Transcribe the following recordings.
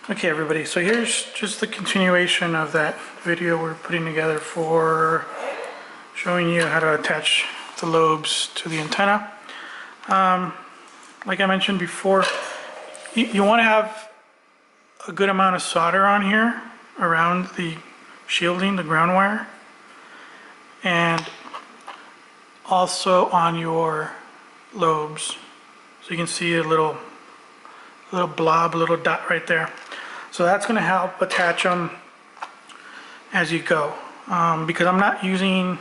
Okay everybody, so here's just the continuation of that video we're putting together for showing you how to attach the lobes to the antenna. Like I mentioned before, you want to have a good amount of solder on here around the shielding, the ground wire, and also on your lobes. So you can see a little blob, a little dot right there. So that's going to help attach them as you go. Because I'm not using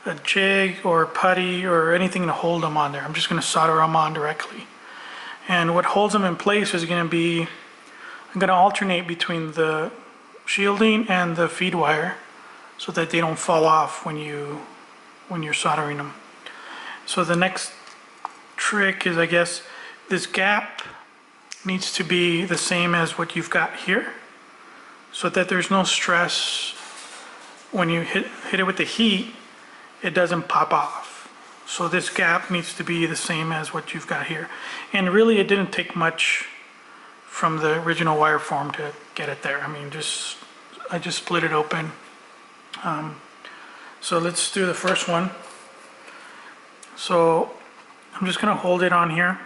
a jig or putty or anything to hold them on there. I'm just going to solder them on directly. And what holds them in place is going to be, I'm going to alternate between the shielding and the feed wire so that they don't fall off when you're soldering them. So the next trick is, I guess, this gap needs to be the same as what you've got here so that there's no stress when you hit it with the heat, it doesn't pop off. So this gap needs to be the same as what you've got here. And really it didn't take much from the original wire form to get it there. I mean, I just split it open. So let's do the first one. So I'm just going to hold it on here.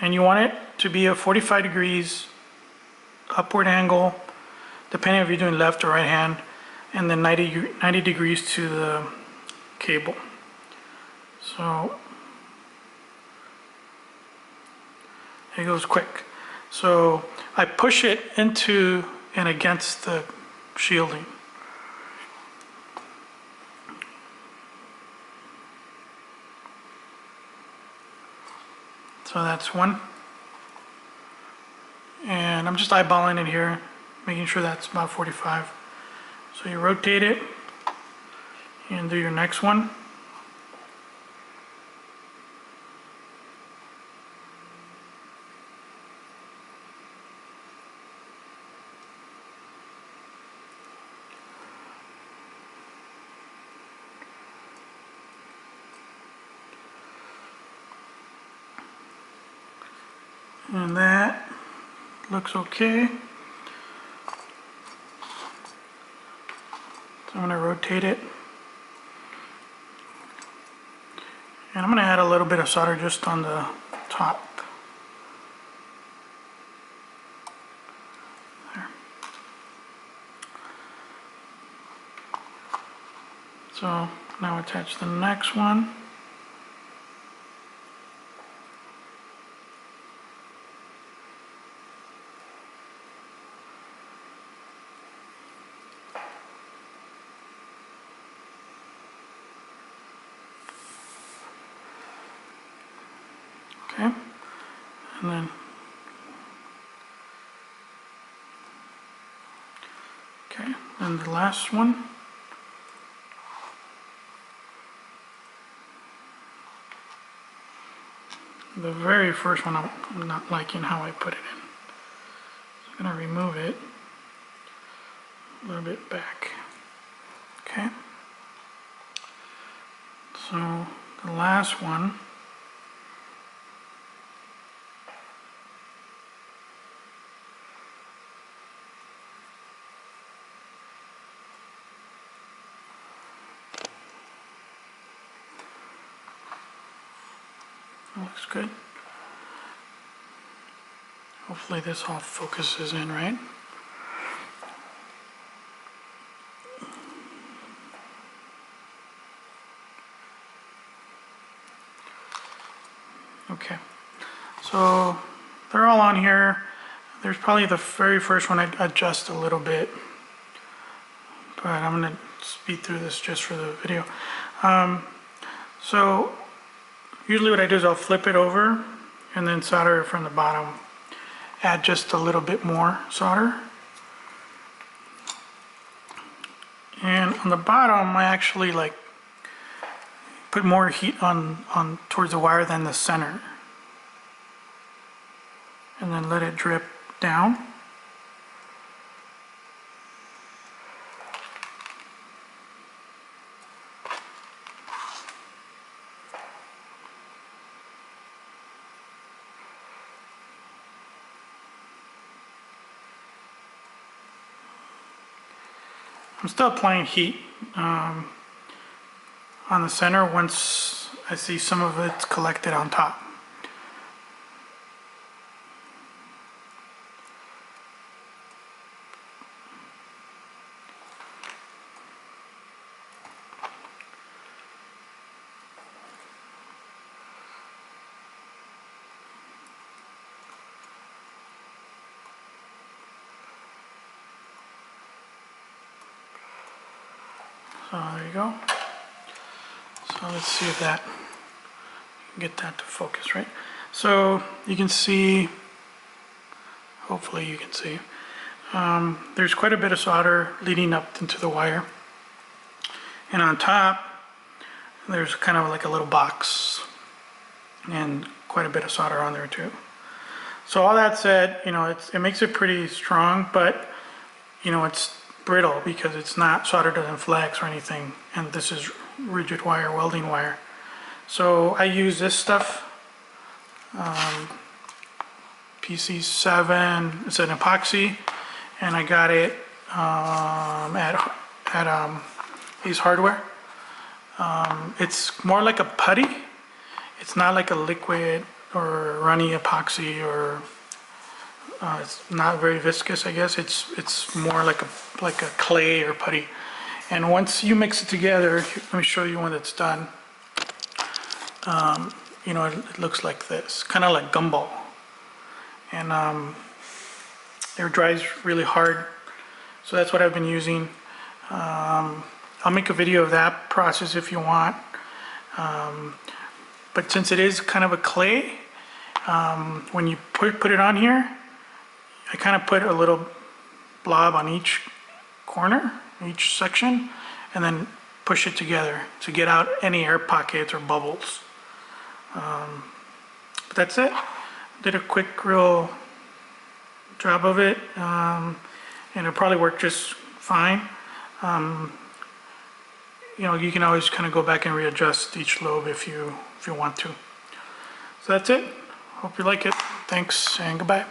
And you want it to be a 45 degrees upward angle, depending if you're doing left or right hand, and then 90 degrees to the cable. So it goes quick. So I push it into and against the shielding. So that's one. And I'm just eyeballing it here, making sure that's about 45. So you rotate it and do your next one. And that looks okay. So I'm going to rotate it. And I'm going to add a little bit of solder just on the top. There. So now attach the next one. Okay, and then and the last one. The very first one, I'm not liking how I put it in. So I'm going to remove it a little bit back. Okay. So the last one. Looks good. Hopefully this all focuses in right. Okay, so they're all on here. There's probably the very first one I'd adjust a little bit, but I'm going to speed through this just for the video. So usually what I do is I'll flip it over and then solder it from the bottom. Add just a little bit more solder. And on the bottom I actually like put more heat on towards the wire than the center. And then let it drip down. I'm still applying heat on the center once I see some of it collected on top. So there you go. So let's see if that, get that to focus, right? So you can see, hopefully you can see, there's quite a bit of solder leading up into the wire. And on top, there's kind of like a little box and quite a bit of solder on there too. So all that said, you know, it makes it pretty strong, but you know, it's brittle because it's not, solder doesn't flex or anything, and this is rigid wire, welding wire. So I use this stuff, PC7, it's an epoxy, and I got it at Ace Hardware. It's more like a putty. It's not like a liquid or runny epoxy, or it's not very viscous, I guess. It's more like a clay or putty. And once you mix it together, let me show you when it's done. You know, it looks like this, kind of like gumball. And it dries really hard. So that's what I've been using. I'll make a video of that process if you want. But since it is kind of a clay, when you put it on here, I kind of put a little blob on each corner, each section, and then push it together to get out any air pockets or bubbles. But that's it. Did a quick, real job of it, and it'll probably work just fine. You know, you can always kind of go back and readjust each lobe if you want to. So that's it. Hope you like it. Thanks and goodbye.